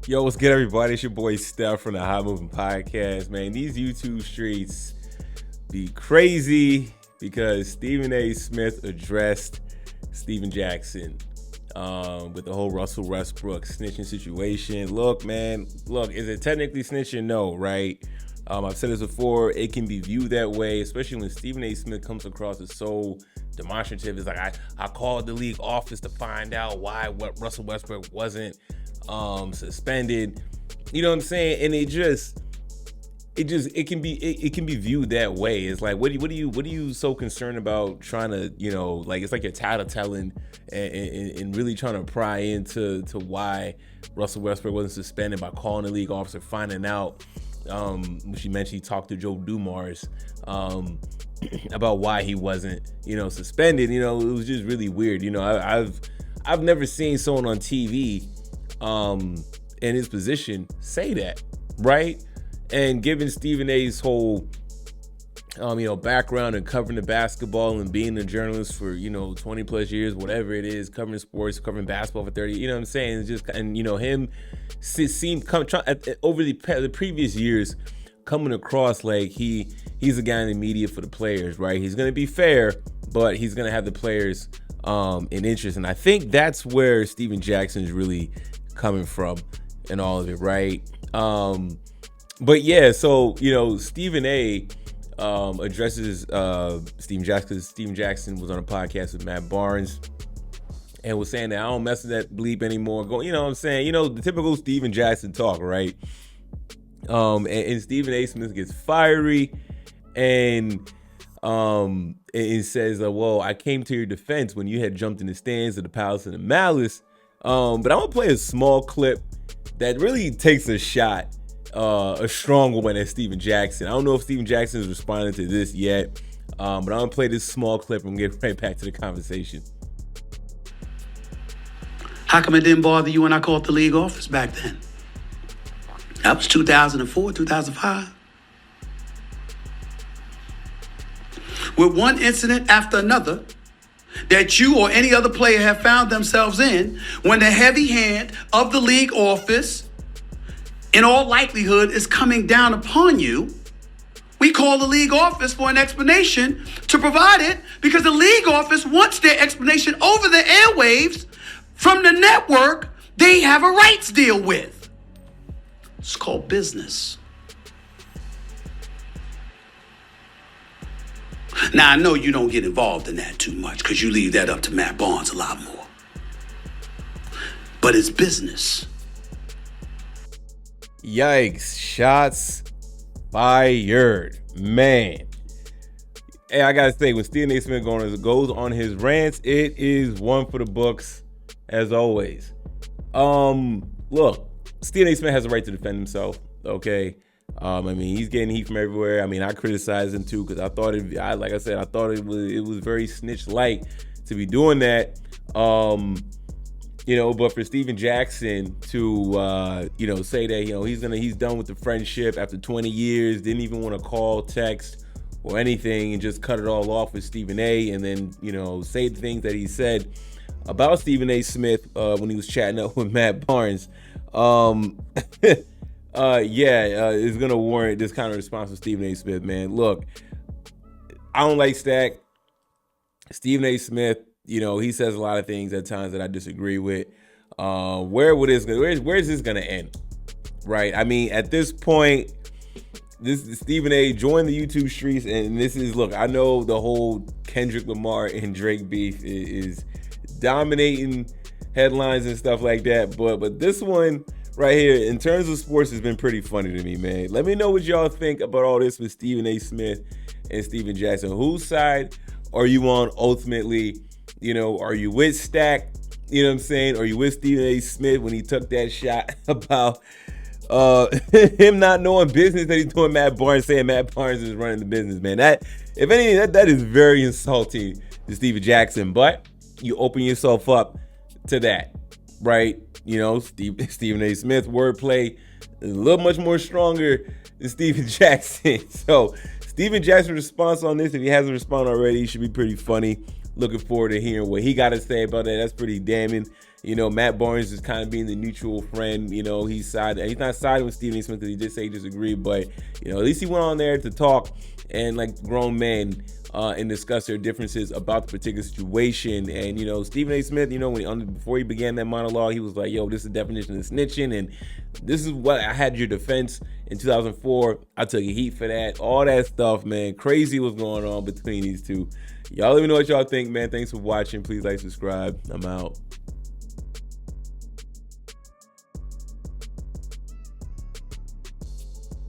Yo, what's good, everybody? It's your boy Steph from the Hot Moving Podcast, man. These YouTube streets be crazy because Stephen A. Smith addressed Steven Jackson with the whole Russell Westbrook snitching situation. Look, man, is it technically snitching? No, right? I've said this before. It can be viewed that way, especially when Stephen A. Smith comes across as so demonstrative. It's like, I called the league office to find out why Russell Westbrook wasn't suspended. You know what I'm saying? And it can be viewed that way. It's like, what are you so concerned about trying to, like, it's like you're tattletelling and really trying to pry into why Russell Westbrook wasn't suspended by calling the league officer, finding out. She mentioned he talked to Joe Dumars about why he wasn't, suspended. It was just really weird. I've never seen someone on TV in his position say that, right? And given Stephen A's whole background and covering the basketball and being a journalist for 20 plus years, whatever it is, covering sports, covering basketball for 30, you know what I'm saying? It's just, and him seemed over the previous years coming across like he's a guy in the media for the players, right? He's going to be fair, but he's going to have the players in interest. And I think that's where Steven Jackson is really coming from in all of it, right? But yeah, so Stephen A addresses Steven Jackson. Steven Jackson was on a podcast with Matt Barnes and was saying that I don't mess with that bleep anymore. What I'm saying? The typical Steven Jackson talk, right? And Stephen A. Smith gets fiery and says, well, I came to your defense when you had jumped in the stands of the Palace of the Malice. But I'm gonna play a small clip that really takes a shot, a stronger one at Steven Jackson. I don't know if Steven Jackson is responding to this yet, but I'm gonna play this small clip and get right back to the conversation. How come it didn't bother you when I called the league office back then? That was 2004, 2005. With one incident after another that you or any other player have found themselves in, when the heavy hand of the league office, in all likelihood, is coming down upon you, we call the league office for an explanation to provide it because the league office wants their explanation over the airwaves from the network they have a rights deal with. It's called business. Now, I know you don't get involved in that too much because you leave that up to Matt Barnes a lot more. But it's business. Yikes. Shots fired. Man. Hey, I gotta say, when Stephen A. Smith goes on his rants, it is one for the books, as always. Look, Stephen A. Smith has a right to defend himself, okay? He's getting heat from everywhere. I criticized him too because I thought I thought it was very snitch-like to be doing that. But for Steven Jackson to say that he's done with the friendship after 20 years, didn't even want to call, text, or anything, and just cut it all off with Stephen A. And then say the things that he said about Stephen A. Smith when he was chatting up with Matt Barnes. It's gonna warrant this kind of response from Stephen A. Smith, man. Look, I don't like Stack. Stephen A. Smith, he says a lot of things at times that I disagree with. Where's this gonna end? Right? At this point, this Stephen A. joined the YouTube streets, and this is, look, I know the whole Kendrick Lamar and Drake beef is dominating headlines and stuff like that, but this one right here, in terms of sports, has been pretty funny to me, man. Let me know what y'all think about all this with Stephen A. Smith and Steven Jackson. Whose side are you on ultimately? Are you with Stack? You know what I'm saying? Are you with Stephen A. Smith when he took that shot about him not knowing business that he's doing Matt Barnes, saying Matt Barnes is running the business, man? That, if anything, that is very insulting to Steven Jackson, but you open yourself up to that, right? Stephen A. Smith wordplay is a little much more stronger than Steven Jackson. So Steven Jackson's response on this, if he hasn't responded already, should be pretty funny. looking forward to hearing what he got to say about that. That's pretty damning. You know, Matt Barnes is kind of being the neutral friend. You know, he's not siding with Stephen A. Smith because he did say he disagreed, but, you know, at least he went on there to talk and like grown men and discuss their differences about the particular situation. And, you know, Stephen A. Smith, you know, before he began that monologue, he was like, yo, this is the definition of snitching, and this is what I had your defense in 2004. I took heat for that. All that stuff, man. Crazy what's going on between these two. Y'all let me know what y'all think, man. Thanks for watching. Please like, subscribe. I'm out.